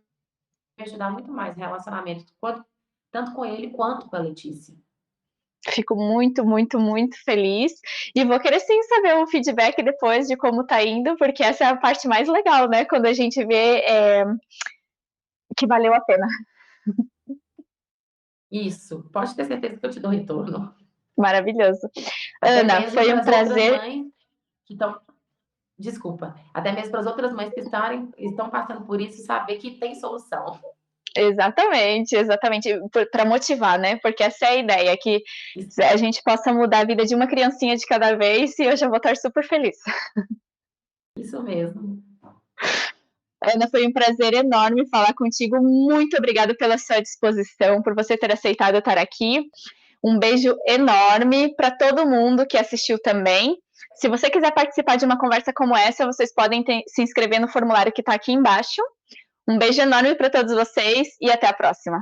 ajudar muito mais no relacionamento, tanto com ele quanto com a Letícia. Fico muito, muito, muito feliz. E vou querer sim saber um feedback depois de como tá indo, porque essa é a parte mais legal, né? Quando a gente vê que valeu a pena. Isso, pode ter certeza que eu te dou retorno. Maravilhoso. Até Ana, mesmo foi para um as outras prazer. mães que estão. Desculpa, até mesmo para as outras mães que estão passando por isso, saber que tem solução. Exatamente, exatamente. Para motivar, né? Porque essa é a ideia, que Isso, a gente possa mudar a vida de uma criancinha de cada vez e eu já vou estar super feliz. isso mesmo. Ana, foi um prazer enorme falar contigo. Muito obrigada pela sua disposição, por você ter aceitado estar aqui. Um beijo enorme para todo mundo que assistiu também. Se você quiser participar de uma conversa como essa, vocês podem se inscrever no formulário que está aqui embaixo. Um beijo enorme para todos vocês e até a próxima.